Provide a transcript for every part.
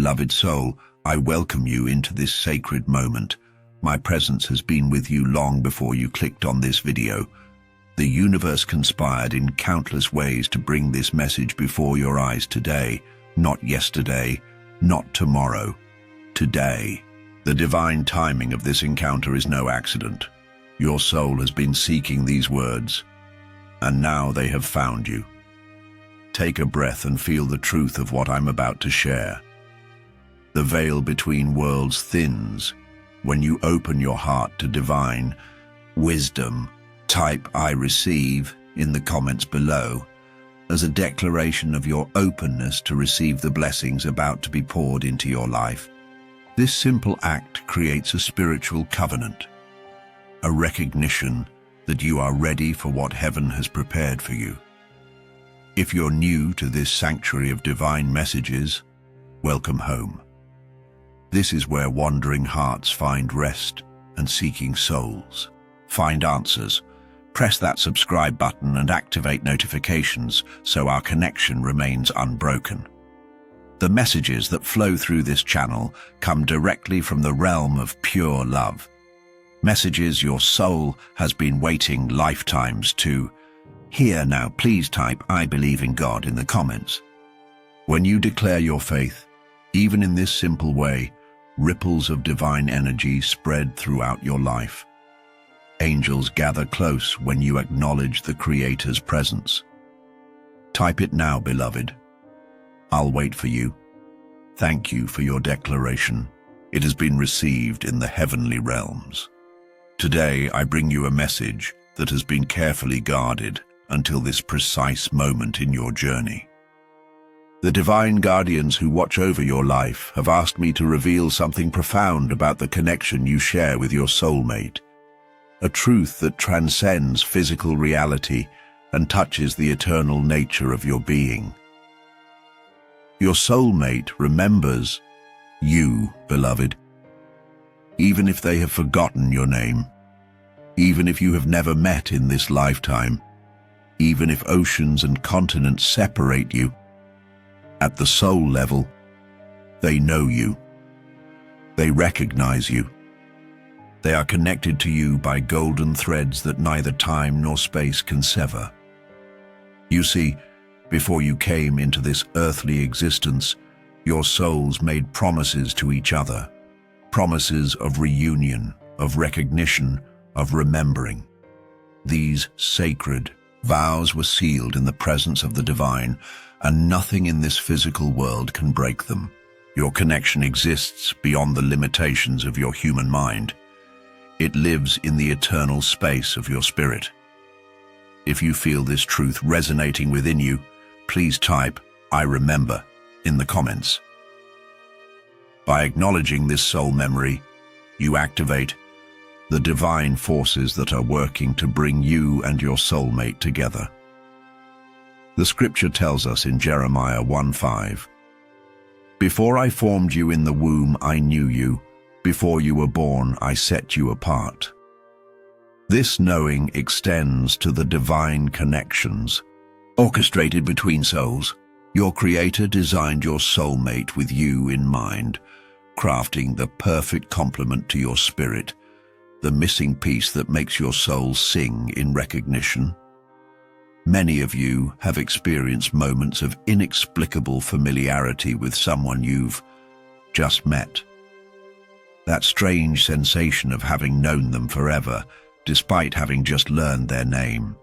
Beloved soul, I welcome you into this sacred moment. My presence has been with you long before you clicked on this video. The universe conspired in countless ways to bring this message before your eyes today, not yesterday, not tomorrow, today. The divine timing of this encounter is no accident. Your soul has been seeking these words, and now they have found you. Take a breath and feel the truth of what I'm about to share. The veil between worlds thins when you open your heart to divine wisdom. Type "I receive" in the comments below as a declaration of your openness to receive the blessings about to be poured into your life. This simple act creates a spiritual covenant, a recognition that you are ready for what heaven has prepared for you. If you're new to this sanctuary of divine messages, welcome home. This is where wandering hearts find rest and seeking souls find answers. Press that subscribe button and activate notifications so our connection remains unbroken. The messages that flow through this channel come directly from the realm of pure love. Messages your soul has been waiting lifetimes to hear. Now, please type "I believe in God" in the comments. When you declare your faith, even in this simple way, ripples of divine energy spread throughout your life. Angels gather close when you acknowledge the Creator's presence. Type it now, beloved. I'll wait for you. Thank you for your declaration. It has been received in the heavenly realms. Today, I bring you a message that has been carefully guarded until this precise moment in your journey. The divine guardians who watch over your life have asked me to reveal something profound about the connection you share with your soulmate, a truth that transcends physical reality and touches the eternal nature of your being. Your soulmate remembers you, beloved, even if they have forgotten your name, even if you have never met in this lifetime, even if oceans and continents separate you. At the soul level, they know you. They recognize you. They are connected to you by golden threads that neither time nor space can sever. You see, before you came into this earthly existence, your souls made promises to each other, promises of reunion, of recognition, of remembering. These sacred vows were sealed in the presence of the divine, and nothing in this physical world can break them. Your connection exists beyond the limitations of your human mind. It lives in the eternal space of your spirit. If you feel this truth resonating within you, please type "I remember" in the comments. By acknowledging this soul memory, you activate the divine forces that are working to bring you and your soulmate together. The scripture tells us in Jeremiah 1:5, "Before I formed you in the womb, I knew you. Before you were born, I set you apart." This knowing extends to the divine connections orchestrated between souls. Your Creator designed your soulmate with you in mind, crafting the perfect complement to your spirit, the missing piece that makes your soul sing in recognition. Many of you have experienced moments of inexplicable familiarity with someone you've just met. That strange sensation of having known them forever, despite having just learned their name.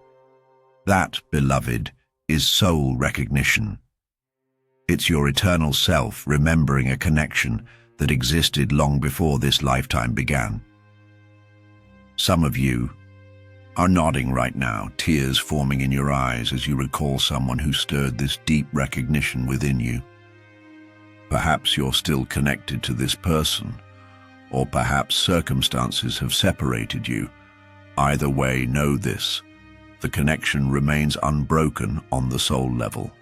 That, beloved, is soul recognition. It's your eternal self remembering a connection that existed long before this lifetime began. Some of you are nodding right now, tears forming in your eyes as you recall someone who stirred this deep recognition within you. Perhaps you're still connected to this person, or perhaps circumstances have separated you. Either way, know this: the connection remains unbroken on the soul level.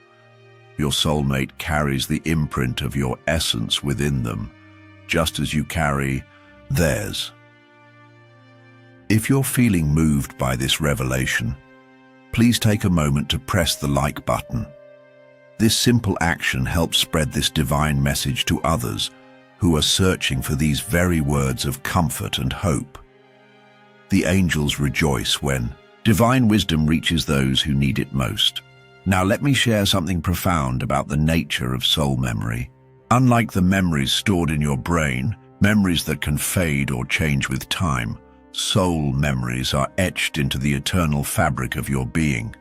Your soulmate carries the imprint of your essence within them, just as you carry theirs. If you're feeling moved by this revelation, please take a moment to press the like button. This simple action helps spread this divine message to others who are searching for these very words of comfort and hope. The angels rejoice when divine wisdom reaches those who need it most. Now let me share something profound about the nature of soul memory. Unlike the memories stored in your brain, memories that can fade or change with time, soul memories are etched into the eternal fabric of your being.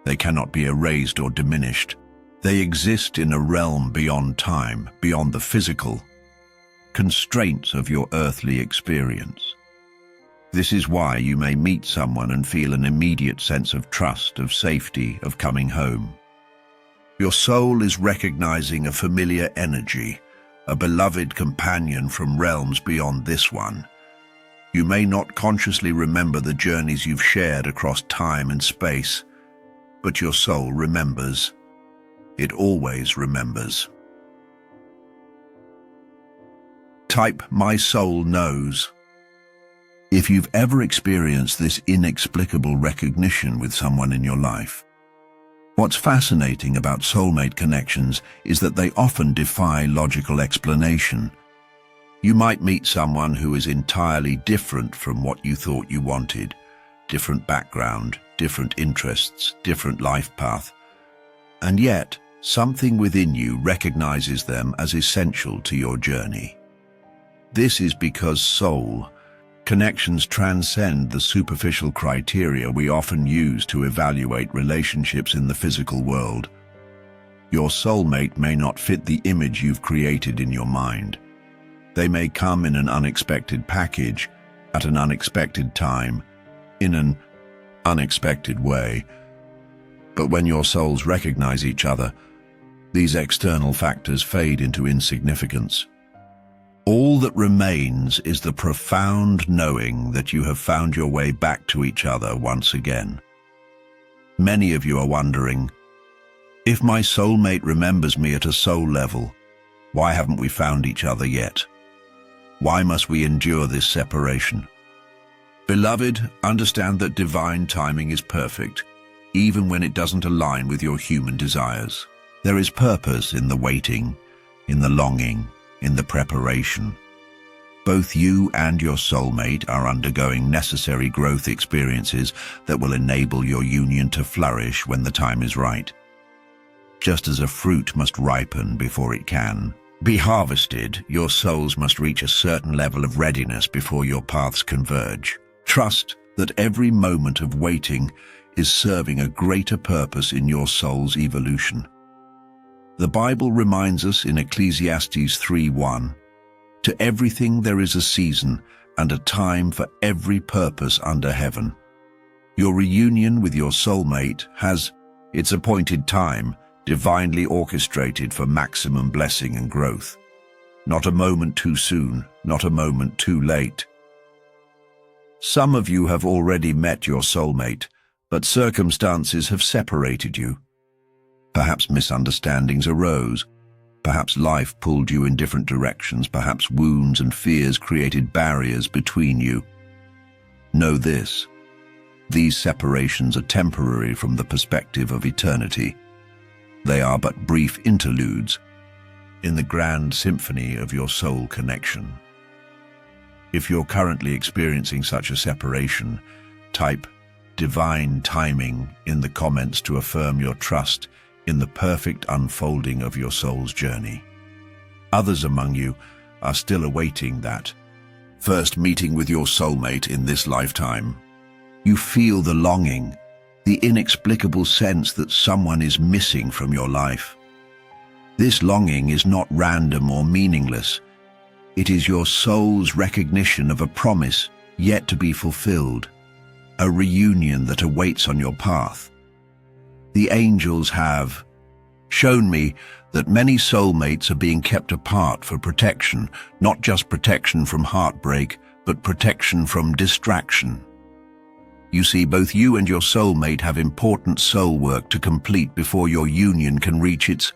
They cannot be erased or diminished. They exist in a realm beyond time, beyond the physical constraints of your earthly experience. This is why you may meet someone and feel an immediate sense of trust, of safety, of coming home. Your soul is recognizing a familiar energy, a beloved companion from realms beyond this one. You may not consciously remember the journeys you've shared across time and space, but your soul remembers. It always remembers. Type, "My soul knows." If you've ever experienced this inexplicable recognition with someone in your life. What's fascinating about soulmate connections is that they often defy logical explanation. You might meet someone who is entirely different from what you thought you wanted. Different background, different interests, different life path. And yet, something within you recognizes them as essential to your journey. This is because soul connections transcend the superficial criteria we often use to evaluate relationships in the physical world. Your soulmate may not fit the image you've created in your mind. They may come in an unexpected package, at an unexpected time, in an unexpected way. But when your souls recognize each other, these external factors fade into insignificance. All that remains is the profound knowing that you have found your way back to each other once again. Many of you are wondering, if my soulmate remembers me at a soul level, why haven't we found each other yet? Why must we endure this separation? Beloved, understand that divine timing is perfect, even when it doesn't align with your human desires. There is purpose in the waiting, in the longing, in the preparation. Both you and your soulmate are undergoing necessary growth experiences that will enable your union to flourish when the time is right. Just as a fruit must ripen before it can be harvested, your souls must reach a certain level of readiness before your paths converge. Trust that every moment of waiting is serving a greater purpose in your soul's evolution. The Bible reminds us in Ecclesiastes 3:1, "To everything there is a season and a time for every purpose under heaven." Your reunion with your soulmate has its appointed time, divinely orchestrated for maximum blessing and growth. Not a moment too soon, not a moment too late. Some of you have already met your soulmate, but circumstances have separated you. Perhaps misunderstandings arose. Perhaps life pulled you in different directions. Perhaps wounds and fears created barriers between you. Know this: these separations are temporary from the perspective of eternity. They are but brief interludes in the grand symphony of your soul connection. If you're currently experiencing such a separation, type "divine timing" in the comments to affirm your trust in the perfect unfolding of your soul's journey. Others among you are still awaiting that first meeting with your soulmate in this lifetime. You feel the longing, the inexplicable sense that someone is missing from your life. This longing is not random or meaningless. It is your soul's recognition of a promise yet to be fulfilled, a reunion that awaits on your path. The angels have shown me that many soulmates are being kept apart for protection, not just protection from heartbreak, but protection from distraction. You see, both you and your soulmate have important soul work to complete before your union can reach its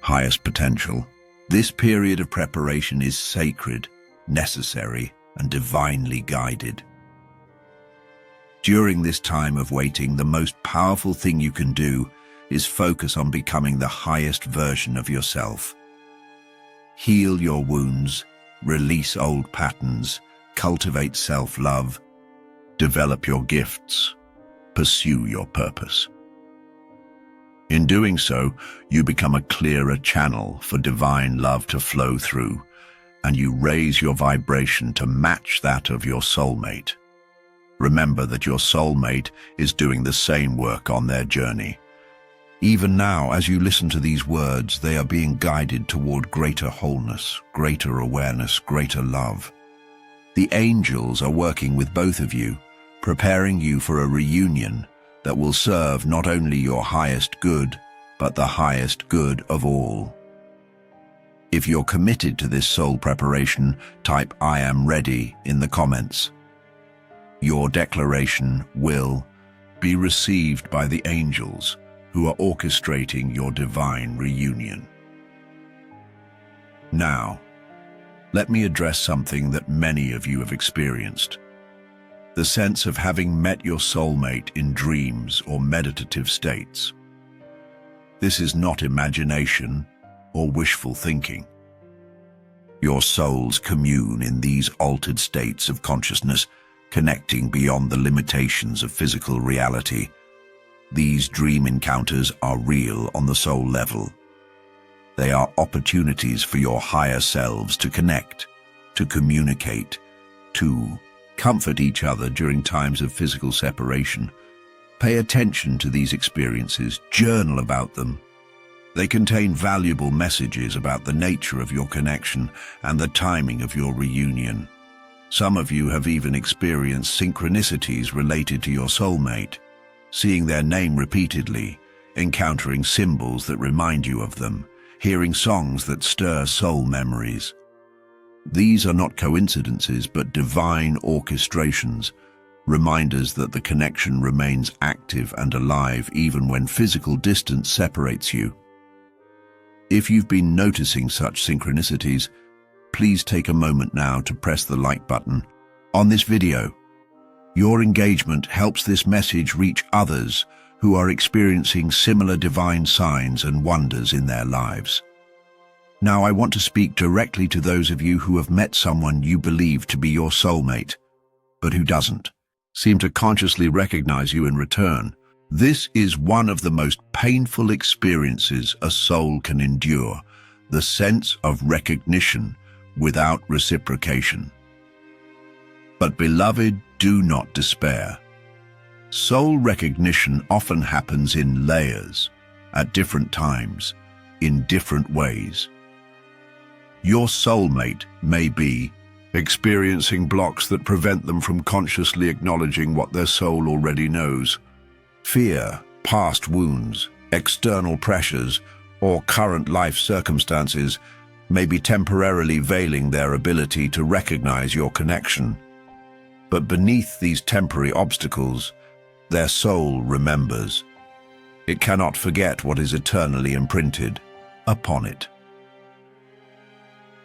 highest potential. This period of preparation is sacred, necessary, and divinely guided. During this time of waiting, the most powerful thing you can do is focus on becoming the highest version of yourself. Heal your wounds, release old patterns, cultivate self-love, develop your gifts, pursue your purpose. In doing so, you become a clearer channel for divine love to flow through, and you raise your vibration to match that of your soulmate. Remember that your soulmate is doing the same work on their journey. Even now, as you listen to these words, they are being guided toward greater wholeness, greater awareness, greater love. The angels are working with both of you, preparing you for a reunion that will serve not only your highest good, but the highest good of all. If you're committed to this soul preparation, type "I am ready" in the comments. Your declaration will be received by the angels who are orchestrating your divine reunion. Now, let me address something that many of you have experienced. The sense of having met your soulmate in dreams or meditative states. This is not imagination or wishful thinking. Your souls commune in these altered states of consciousness, connecting beyond the limitations of physical reality. These dream encounters are real on the soul level. They are opportunities for your higher selves to connect, to communicate, to comfort each other during times of physical separation. Pay attention to these experiences, journal about them. They contain valuable messages about the nature of your connection and the timing of your reunion. Some of you have even experienced synchronicities related to your soulmate, seeing their name repeatedly, encountering symbols that remind you of them, hearing songs that stir soul memories. These are not coincidences, but divine orchestrations, reminders that the connection remains active and alive even when physical distance separates you. If you've been noticing such synchronicities, please take a moment now to press the like button on this video. Your engagement helps this message reach others who are experiencing similar divine signs and wonders in their lives. Now, I want to speak directly to those of you who have met someone you believe to be your soulmate, but who doesn't seem to consciously recognize you in return. This is one of the most painful experiences a soul can endure, the sense of recognition without reciprocation. But beloved, do not despair. Soul recognition often happens in layers, at different times, in different ways. Your soulmate may be experiencing blocks that prevent them from consciously acknowledging what their soul already knows. Fear, past wounds, external pressures, or current life circumstances may be temporarily veiling their ability to recognize your connection. But beneath these temporary obstacles, their soul remembers. It cannot forget what is eternally imprinted upon it.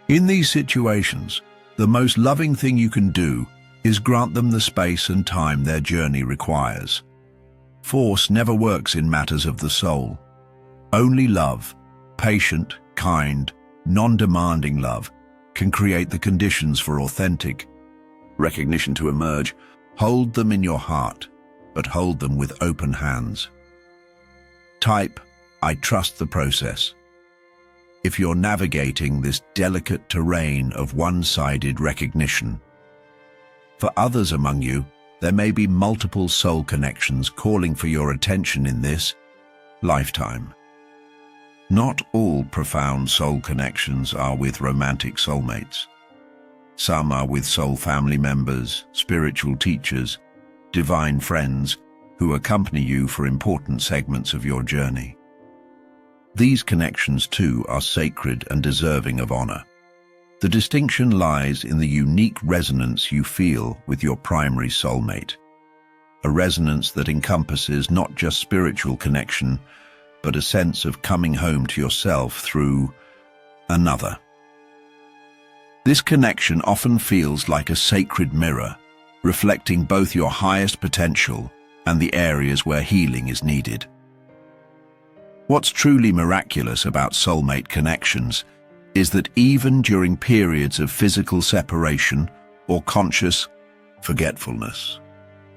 In these situations, the most loving thing you can do is grant them the space and time their journey requires. Force never works in matters of the soul. Only love, patient, kind, non-demanding love, can create the conditions for authentic recognition to emerge. Hold them in your heart, but hold them with open hands. Type, "I trust the process." If you're navigating this delicate terrain of one-sided recognition. For others among you, there may be multiple soul connections calling for your attention in this lifetime. Not all profound soul connections are with romantic soulmates. Some are with soul family members, spiritual teachers, divine friends who accompany you for important segments of your journey. These connections, too, are sacred and deserving of honor. The distinction lies in the unique resonance you feel with your primary soulmate, a resonance that encompasses not just spiritual connection, but a sense of coming home to yourself through another. This connection often feels like a sacred mirror, reflecting both your highest potential and the areas where healing is needed. What's truly miraculous about soulmate connections is that even during periods of physical separation or conscious forgetfulness,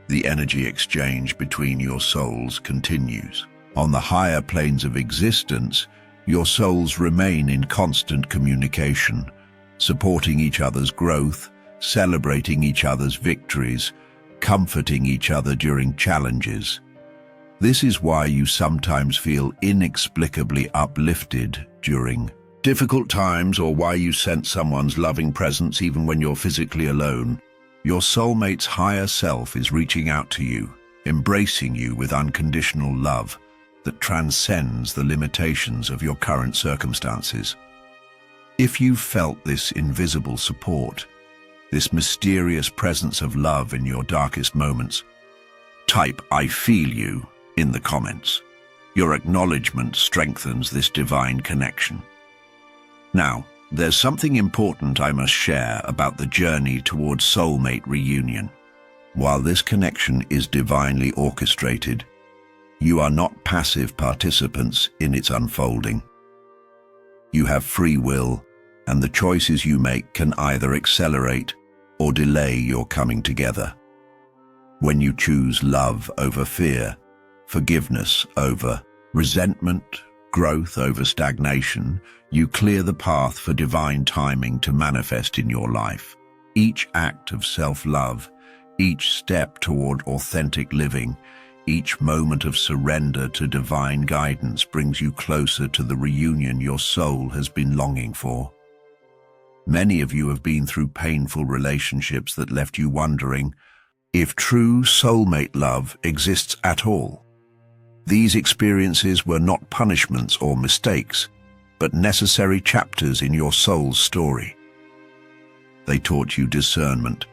the energy exchange between your souls continues. On the higher planes of existence, your souls remain in constant communication, supporting each other's growth, celebrating each other's victories, comforting each other during challenges. This is why you sometimes feel inexplicably uplifted during difficult times, or why you sense someone's loving presence even when you're physically alone. Your soulmate's higher self is reaching out to you, embracing you with unconditional love that transcends the limitations of your current circumstances. If you've felt this invisible support, this mysterious presence of love in your darkest moments, type "I feel you" in the comments. Your acknowledgement strengthens this divine connection. Now, there's something important I must share about the journey towards soulmate reunion. While this connection is divinely orchestrated, you are not passive participants in its unfolding. You have free will, and the choices you make can either accelerate or delay your coming together. When you choose love over fear, forgiveness over resentment, growth over stagnation, you clear the path for divine timing to manifest in your life. Each act of self-love, each step toward authentic living, each moment of surrender to divine guidance brings you closer to the reunion your soul has been longing for. Many of you have been through painful relationships that left you wondering if true soulmate love exists at all. These experiences were not punishments or mistakes, but necessary chapters in your soul's story. They taught you discernment,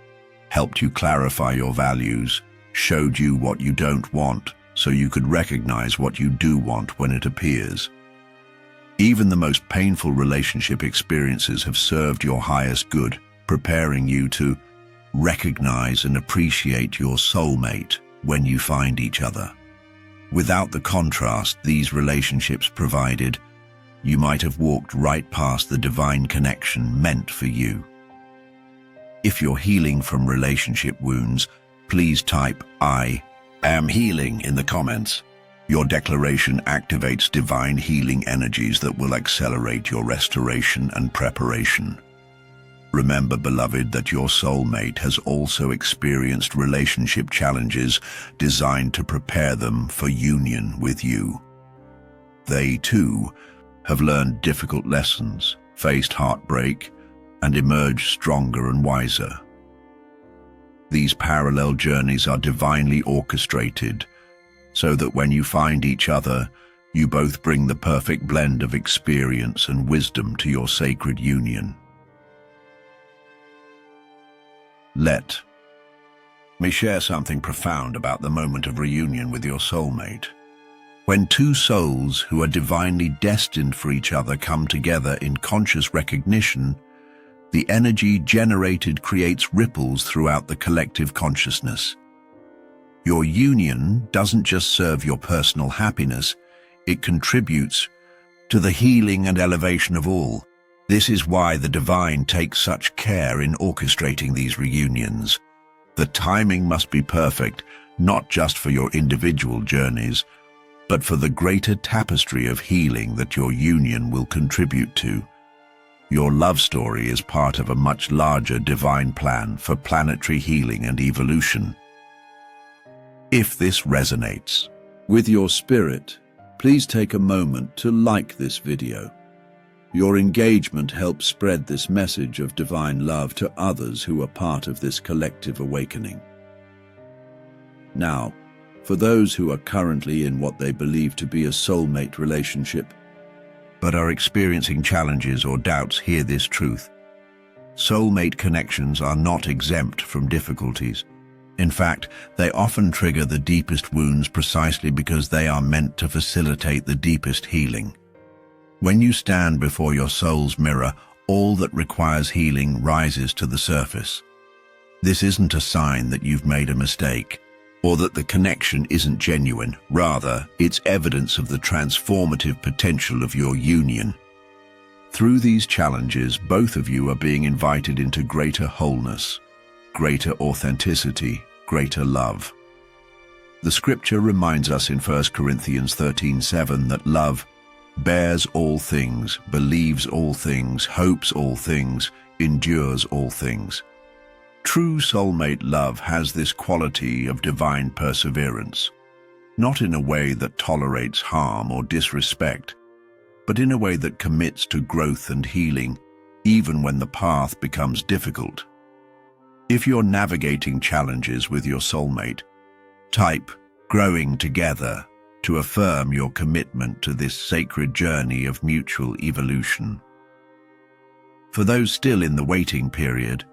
helped you clarify your values, showed you what you don't want so you could recognize what you do want when it appears. Even the most painful relationship experiences have served your highest good, preparing you to recognize and appreciate your soulmate when you find each other. Without the contrast these relationships provided, you might have walked right past the divine connection meant for you. If you're healing from relationship wounds, please type "I am healing" in the comments. Your declaration activates divine healing energies that will accelerate your restoration and preparation. Remember, beloved, that your soulmate has also experienced relationship challenges designed to prepare them for union with you. They, too, have learned difficult lessons, faced heartbreak, and emerged stronger and wiser. These parallel journeys are divinely orchestrated, so that when you find each other, you both bring the perfect blend of experience and wisdom to your sacred union. Let me share something profound about the moment of reunion with your soulmate. When two souls who are divinely destined for each other come together in conscious recognition, the energy generated creates ripples throughout the collective consciousness. Your union doesn't just serve your personal happiness, it contributes to the healing and elevation of all. This is why the divine takes such care in orchestrating these reunions. The timing must be perfect, not just for your individual journeys, but for the greater tapestry of healing that your union will contribute to. Your love story is part of a much larger divine plan for planetary healing and evolution. If this resonates with your spirit, please take a moment to like this video. Your engagement helps spread this message of divine love to others who are part of this collective awakening. Now, for those who are currently in what they believe to be a soulmate relationship, but are experiencing challenges or doubts, hear this truth. Soulmate connections are not exempt from difficulties. In fact, they often trigger the deepest wounds precisely because they are meant to facilitate the deepest healing. When you stand before your soul's mirror, all that requires healing rises to the surface. This isn't a sign that you've made a mistake or that the connection isn't genuine. Rather, it's evidence of the transformative potential of your union. Through these challenges, both of you are being invited into greater wholeness, greater authenticity, greater love. The scripture reminds us in 1 Corinthians 13:7 that love bears all things, believes all things, hopes all things, endures all things. True soulmate love has this quality of divine perseverance, not in a way that tolerates harm or disrespect, but in a way that commits to growth and healing, even when the path becomes difficult. If you're navigating challenges with your soulmate, type "growing together" to affirm your commitment to this sacred journey of mutual evolution. For those still in the waiting period,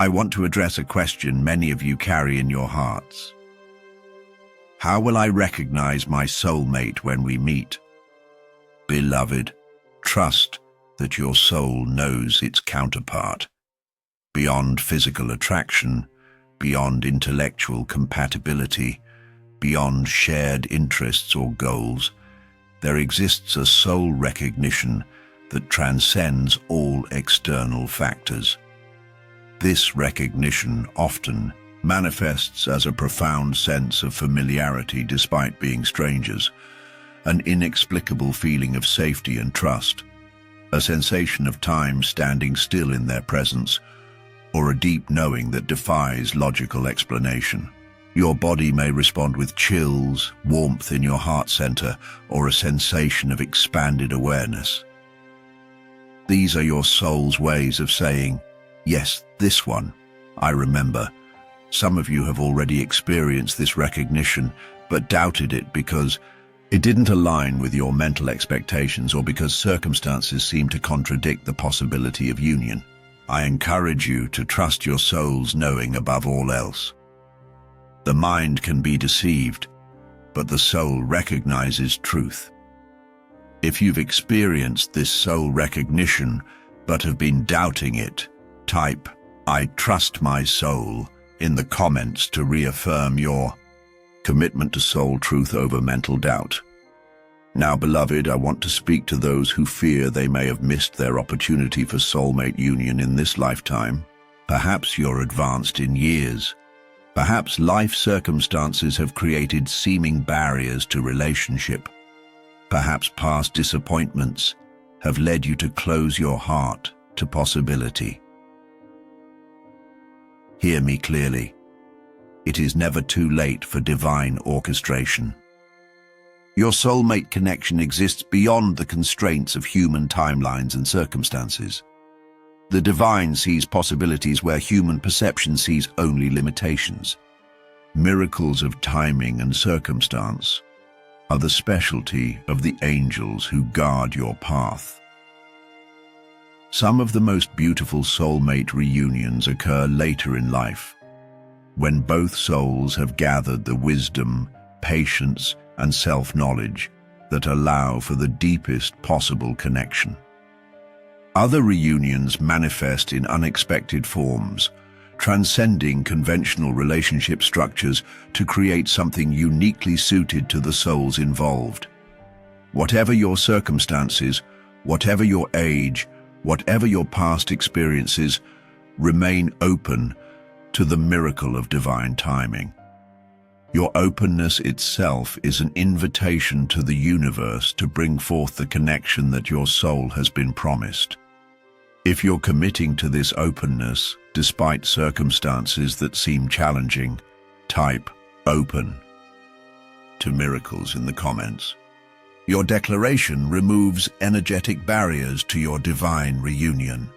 I want to address a question many of you carry in your hearts. How will I recognize my soulmate when we meet? Beloved, trust that your soul knows its counterpart. Beyond physical attraction, beyond intellectual compatibility, beyond shared interests or goals, there exists a soul recognition that transcends all external factors. This recognition often manifests as a profound sense of familiarity despite being strangers, an inexplicable feeling of safety and trust, a sensation of time standing still in their presence, or a deep knowing that defies logical explanation. Your body may respond with chills, warmth in your heart center, or a sensation of expanded awareness. These are your soul's ways of saying, "Yes, this one, I remember." Some of you have already experienced this recognition, but doubted it because it didn't align with your mental expectations or because circumstances seem to contradict the possibility of union. I encourage you to trust your soul's knowing above all else. The mind can be deceived, but the soul recognizes truth. If you've experienced this soul recognition but have been doubting it, type "I trust my soul" in the comments to reaffirm your commitment to soul truth over mental doubt. Now, beloved, I want to speak to those who fear they may have missed their opportunity for soulmate union in this lifetime. Perhaps you're advanced in years. Perhaps life circumstances have created seeming barriers to relationship. Perhaps past disappointments have led you to close your heart to possibility. Hear me clearly. It is never too late for divine orchestration. Your soulmate connection exists beyond the constraints of human timelines and circumstances. The divine sees possibilities where human perception sees only limitations. Miracles of timing and circumstance are the specialty of the angels who guard your path. Some of the most beautiful soulmate reunions occur later in life, when both souls have gathered the wisdom, patience, and self-knowledge that allow for the deepest possible connection. Other reunions manifest in unexpected forms, transcending conventional relationship structures to create something uniquely suited to the souls involved. Whatever your circumstances, whatever your age, whatever your past experiences, remain open to the miracle of divine timing. Your openness itself is an invitation to the universe to bring forth the connection that your soul has been promised. If you're committing to this openness, despite circumstances that seem challenging, type "open" to miracles in the comments. Your declaration removes energetic barriers to your divine reunion.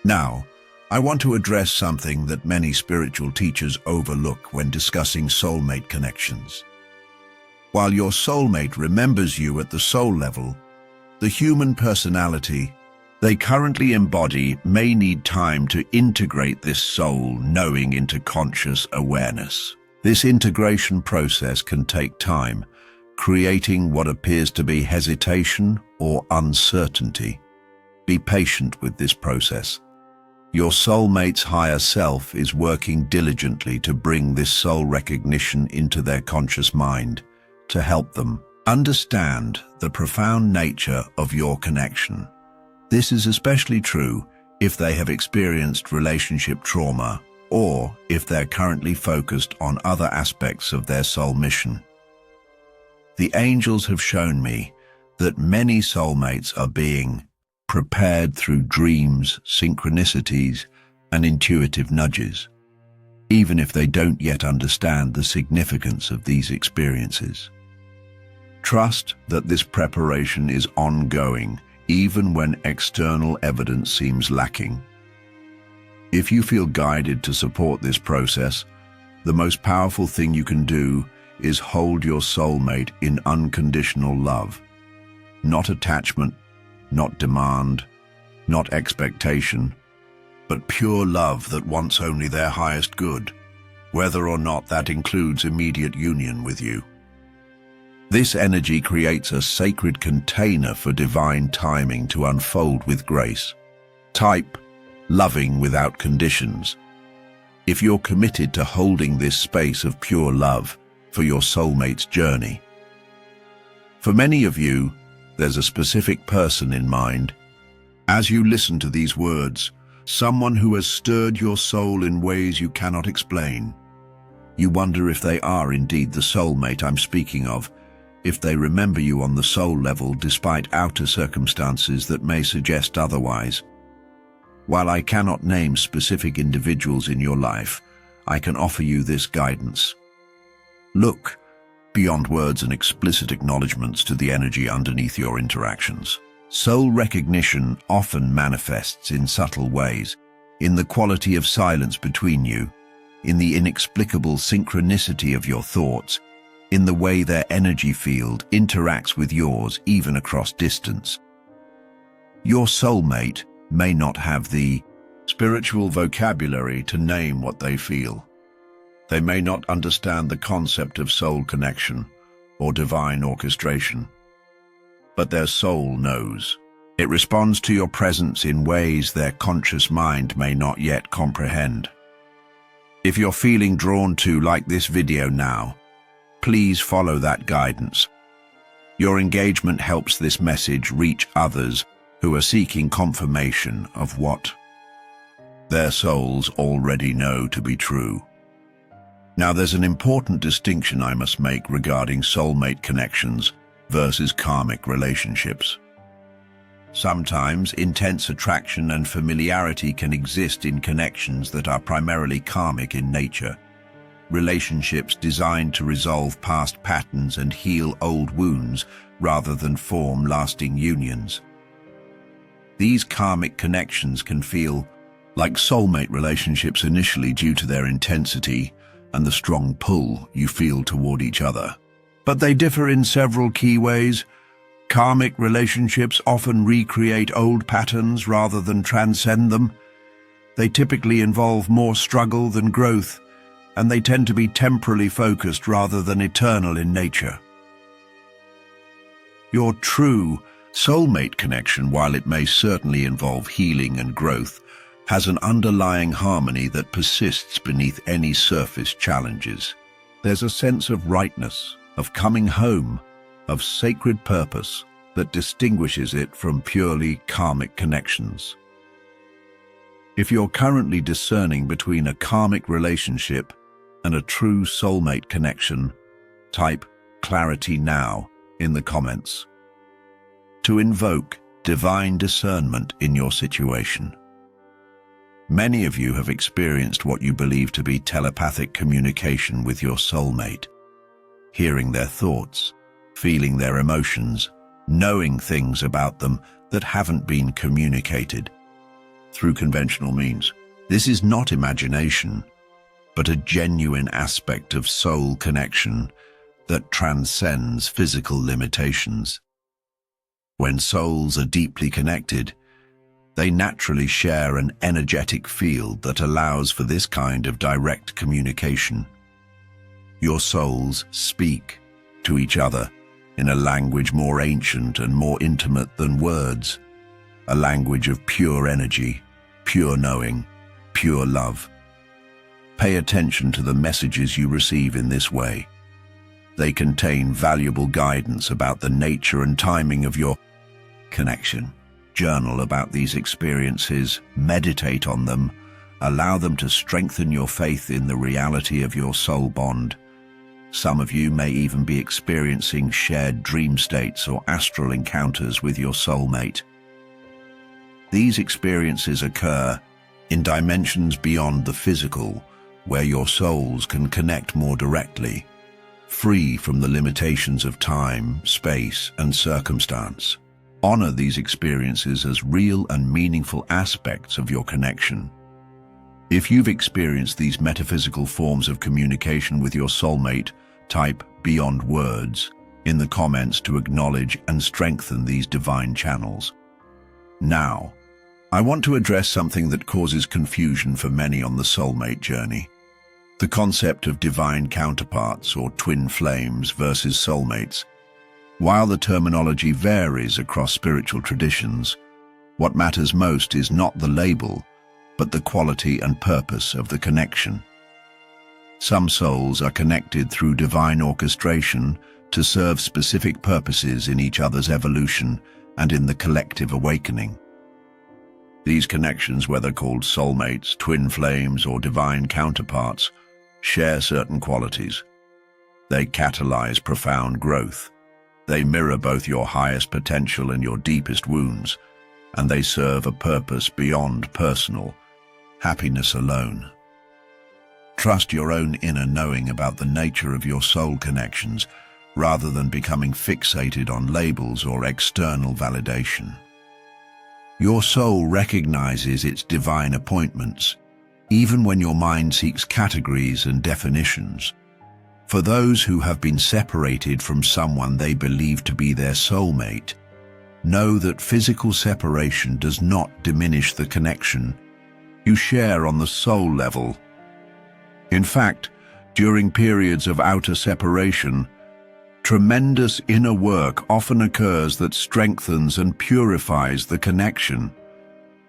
Now, I want to address something that many spiritual teachers overlook when discussing soulmate connections. While your soulmate remembers you at the soul level, the human personality they currently embody may need time to integrate this soul knowing into conscious awareness. This integration process can take time, creating what appears to be hesitation or uncertainty. Be patient with this process. Your soulmate's higher self is working diligently to bring this soul recognition into their conscious mind, to help them understand the profound nature of your connection. This is especially true if they have experienced relationship trauma or if they're currently focused on other aspects of their soul mission. The angels have shown me that many soulmates are being prepared through dreams, synchronicities, and intuitive nudges, even if they don't yet understand the significance of these experiences. Trust that this preparation is ongoing, even when external evidence seems lacking. If you feel guided to support this process, the most powerful thing you can do is hold your soulmate in unconditional love. Not attachment, not demand, not expectation, but pure love that wants only their highest good, whether or not that includes immediate union with you. This energy creates a sacred container for divine timing to unfold with grace. Type, loving without conditions. If you're committed to holding this space of pure love for your soulmate's journey. For many of you, there's a specific person in mind. As you listen to these words, someone who has stirred your soul in ways you cannot explain. You wonder if they are indeed the soulmate I'm speaking of, if they remember you on the soul level despite outer circumstances that may suggest otherwise. While I cannot name specific individuals in your life, I can offer you this guidance. Look beyond words and explicit acknowledgements to the energy underneath your interactions. Soul recognition often manifests in subtle ways, in the quality of silence between you, in the inexplicable synchronicity of your thoughts, in the way their energy field interacts with yours even across distance. Your soulmate may not have the spiritual vocabulary to name what they feel. They may not understand the concept of soul connection or divine orchestration, but their soul knows. It responds to your presence in ways their conscious mind may not yet comprehend. If you're feeling drawn to like this video now, please follow that guidance. Your engagement helps this message reach others who are seeking confirmation of what their souls already know to be true. Now, there's an important distinction I must make regarding soulmate connections versus karmic relationships. Sometimes intense attraction and familiarity can exist in connections that are primarily karmic in nature. Relationships designed to resolve past patterns and heal old wounds rather than form lasting unions. These karmic connections can feel like soulmate relationships initially due to their intensity and the strong pull you feel toward each other. But they differ in several key ways. Karmic relationships often recreate old patterns rather than transcend them. They typically involve more struggle than growth, and they tend to be temporally focused rather than eternal in nature. Your true soulmate connection, while it may certainly involve healing and growth, has an underlying harmony that persists beneath any surface challenges. There's a sense of rightness, of coming home, of sacred purpose that distinguishes it from purely karmic connections. If you're currently discerning between a karmic relationship and a true soulmate connection, type clarity now in the comments to invoke divine discernment in your situation. Many of you have experienced what you believe to be telepathic communication with your soulmate, hearing their thoughts, feeling their emotions, knowing things about them that haven't been communicated through conventional means. This is not imagination, but a genuine aspect of soul connection that transcends physical limitations. When souls are deeply connected, they naturally share an energetic field that allows for this kind of direct communication. Your souls speak to each other in a language more ancient and more intimate than words, a language of pure energy, pure knowing, pure love. Pay attention to the messages you receive in this way. They contain valuable guidance about the nature and timing of your connection. Journal about these experiences, meditate on them, allow them to strengthen your faith in the reality of your soul bond. Some of you may even be experiencing shared dream states or astral encounters with your soulmate. These experiences occur in dimensions beyond the physical, where your souls can connect more directly, free from the limitations of time, space, and circumstance. Honor these experiences as real and meaningful aspects of your connection. If you've experienced these metaphysical forms of communication with your soulmate, type "beyond words" in the comments to acknowledge and strengthen these divine channels. Now, I want to address something that causes confusion for many on the soulmate journey. The concept of divine counterparts or twin flames versus soulmates. While the terminology varies across spiritual traditions, what matters most is not the label, but the quality and purpose of the connection. Some souls are connected through divine orchestration to serve specific purposes in each other's evolution and in the collective awakening. These connections, whether called soulmates, twin flames, or divine counterparts, share certain qualities. They catalyze profound growth. They mirror both your highest potential and your deepest wounds, and they serve a purpose beyond personal happiness alone. Trust your own inner knowing about the nature of your soul connections, rather than becoming fixated on labels or external validation. Your soul recognizes its divine appointments, even when your mind seeks categories and definitions. For those who have been separated from someone they believe to be their soulmate, know that physical separation does not diminish the connection you share on the soul level. In fact, during periods of outer separation, tremendous inner work often occurs that strengthens and purifies the connection.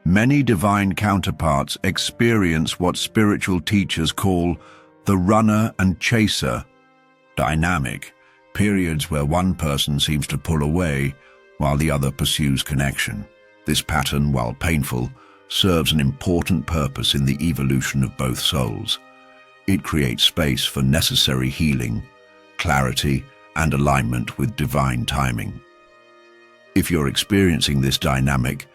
Many divine counterparts experience what spiritual teachers call the runner and chaser dynamic, periods where one person seems to pull away while the other pursues connection. This pattern, while painful, serves an important purpose in the evolution of both souls. It creates space for necessary healing, clarity, and alignment with divine timing. If you're experiencing this dynamic,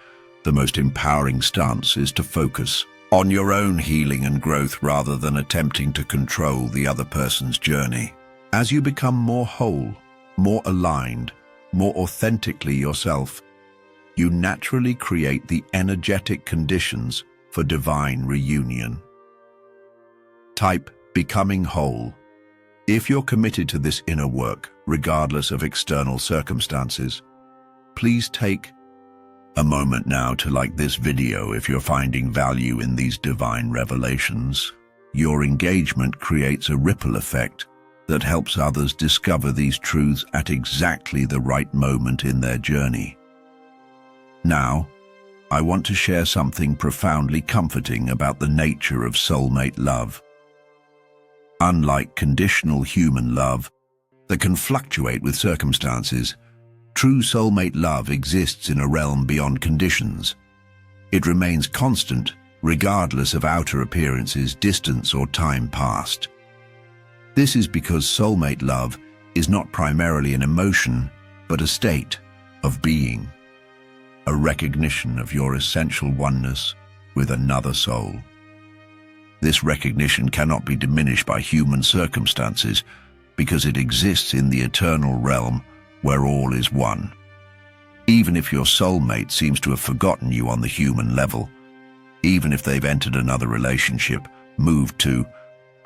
the most empowering stance is to focus on your own healing and growth rather than attempting to control the other person's journey. As you become more whole, more aligned, more authentically yourself, you naturally create the energetic conditions for divine reunion. Type "becoming whole." If you're committed to this inner work, regardless of external circumstances, please take a moment now to like this video if you're finding value in these divine revelations. Your engagement creates a ripple effect that helps others discover these truths at exactly the right moment in their journey. Now, I want to share something profoundly comforting about the nature of soulmate love. Unlike conditional human love that can fluctuate with circumstances, true soulmate love exists in a realm beyond conditions. It remains constant, regardless of outer appearances, distance, or time passed. This is because soulmate love is not primarily an emotion, but a state of being, a recognition of your essential oneness with another soul. This recognition cannot be diminished by human circumstances because it exists in the eternal realm where all is one. Even if your soulmate seems to have forgotten you on the human level, even if they've entered another relationship, moved to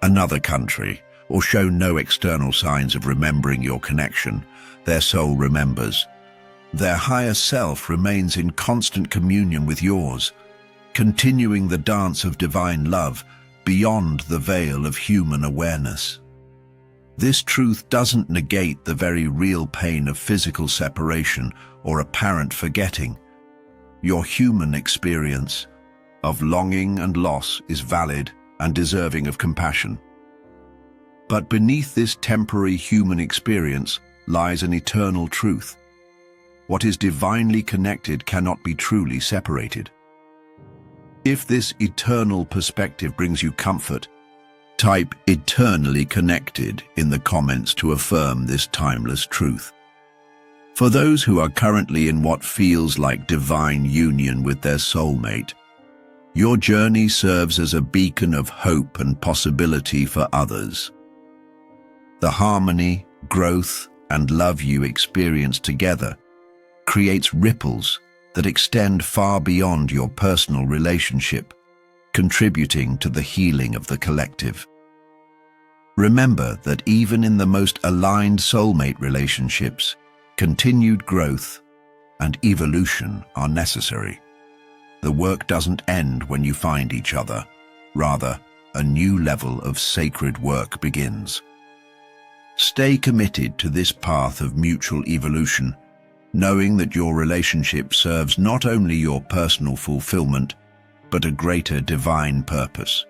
another country, or show no external signs of remembering your connection, their soul remembers. Their higher self remains in constant communion with yours, continuing the dance of divine love beyond the veil of human awareness. This truth doesn't negate the very real pain of physical separation or apparent forgetting. Your human experience of longing and loss is valid and deserving of compassion. But beneath this temporary human experience lies an eternal truth. What is divinely connected cannot be truly separated. If this eternal perspective brings you comfort, type "eternally connected" in the comments to affirm this timeless truth. For those who are currently in what feels like divine union with their soulmate, your journey serves as a beacon of hope and possibility for others. The harmony, growth, and love you experience together creates ripples that extend far beyond your personal relationship, contributing to the healing of the collective. Remember that even in the most aligned soulmate relationships, continued growth and evolution are necessary. The work doesn't end when you find each other. Rather, a new level of sacred work begins. Stay committed to this path of mutual evolution, knowing that your relationship serves not only your personal fulfillment, but a greater divine purpose.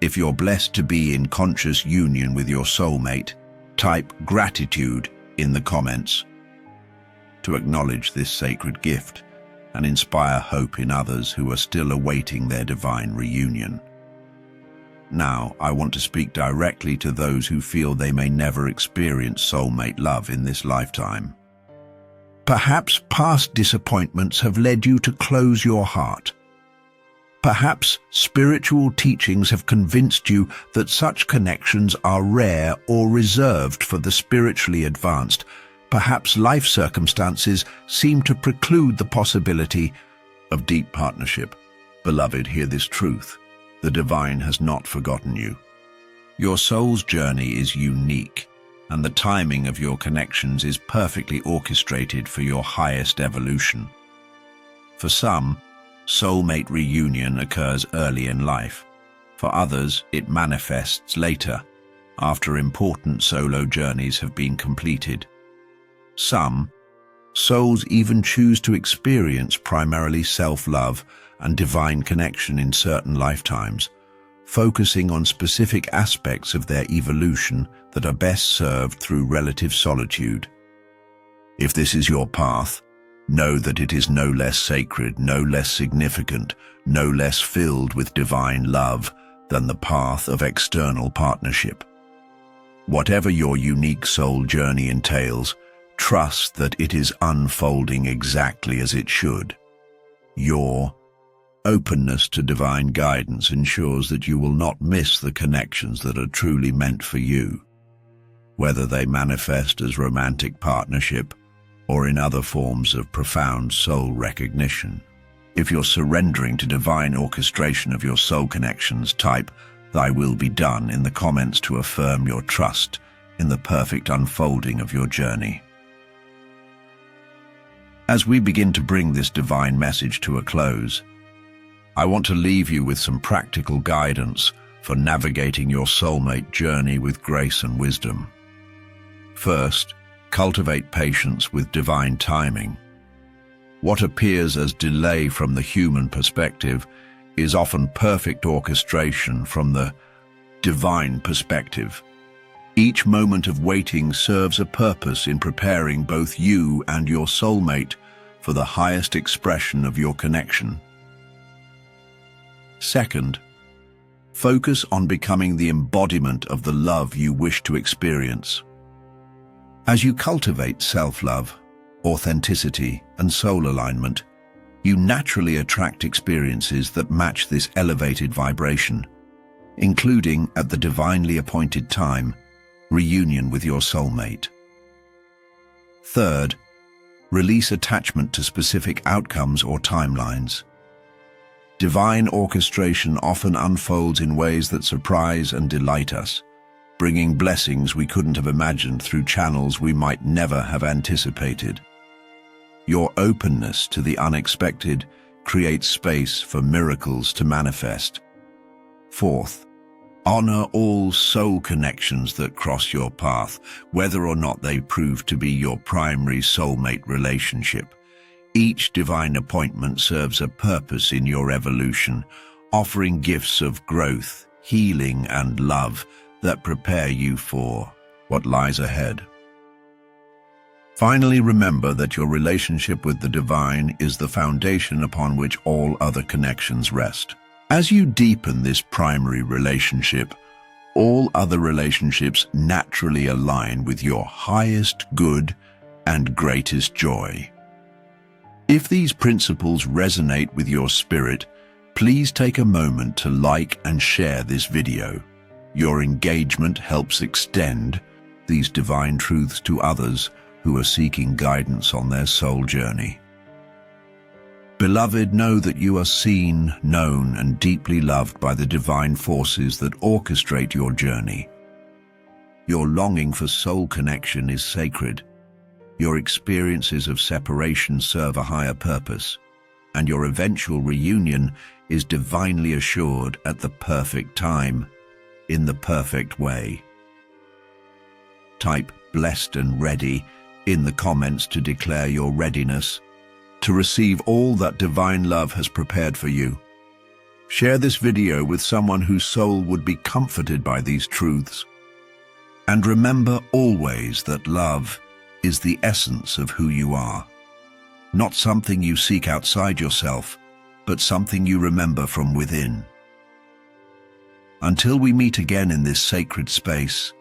If you're blessed to be in conscious union with your soulmate, type "gratitude" in the comments to acknowledge this sacred gift and inspire hope in others who are still awaiting their divine reunion. Now, I want to speak directly to those who feel they may never experience soulmate love in this lifetime. Perhaps past disappointments have led you to close your heart. Perhaps spiritual teachings have convinced you that such connections are rare or reserved for the spiritually advanced. Perhaps life circumstances seem to preclude the possibility of deep partnership. Beloved, hear this truth. The divine has not forgotten you. Your soul's journey is unique, and the timing of your connections is perfectly orchestrated for your highest evolution. For some, soulmate reunion occurs early in life. For others, it manifests later, after important solo journeys have been completed. Some souls even choose to experience primarily self-love and divine connection in certain lifetimes, focusing on specific aspects of their evolution that are best served through relative solitude. If this is your path, know that it is no less sacred, no less significant, no less filled with divine love than the path of external partnership. Whatever your unique soul journey entails, trust that it is unfolding exactly as it should. Your openness to divine guidance ensures that you will not miss the connections that are truly meant for you, whether they manifest as romantic partnership or in other forms of profound soul recognition. If you're surrendering to divine orchestration of your soul connections, type "Thy will be done" in the comments to affirm your trust in the perfect unfolding of your journey. As we begin to bring this divine message to a close, I want to leave you with some practical guidance for navigating your soulmate journey with grace and wisdom. First, cultivate patience with divine timing. What appears as delay from the human perspective is often perfect orchestration from the divine perspective. Each moment of waiting serves a purpose in preparing both you and your soulmate for the highest expression of your connection. Second, focus on becoming the embodiment of the love you wish to experience. As you cultivate self-love, authenticity, and soul alignment, you naturally attract experiences that match this elevated vibration, including, at the divinely appointed time, reunion with your soulmate. Third, release attachment to specific outcomes or timelines. Divine orchestration often unfolds in ways that surprise and delight us, bringing blessings we couldn't have imagined through channels we might never have anticipated. Your openness to the unexpected creates space for miracles to manifest. Fourth, honor all soul connections that cross your path, whether or not they prove to be your primary soulmate relationship. Each divine appointment serves a purpose in your evolution, offering gifts of growth, healing, and love that prepare you for what lies ahead. Finally, remember that your relationship with the divine is the foundation upon which all other connections rest. As you deepen this primary relationship, all other relationships naturally align with your highest good and greatest joy. If these principles resonate with your spirit, please take a moment to like and share this video. Your engagement helps extend these divine truths to others who are seeking guidance on their soul journey. Beloved, know that you are seen, known, and deeply loved by the divine forces that orchestrate your journey. Your longing for soul connection is sacred. Your experiences of separation serve a higher purpose, and your eventual reunion is divinely assured at the perfect time, in the perfect way. Type "blessed and ready" in the comments to declare your readiness to receive all that divine love has prepared for you. Share this video with someone whose soul would be comforted by these truths. And remember always that love is the essence of who you are. Not something you seek outside yourself, but something you remember from within. Until we meet again in this sacred space,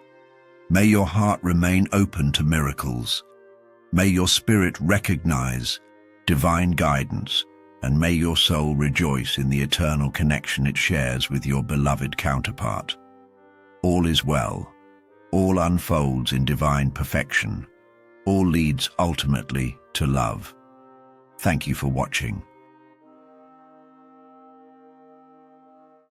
may your heart remain open to miracles. May your spirit recognize divine guidance, and may your soul rejoice in the eternal connection it shares with your beloved counterpart. All is well. All unfolds in divine perfection. All leads ultimately to love. Thank you for watching.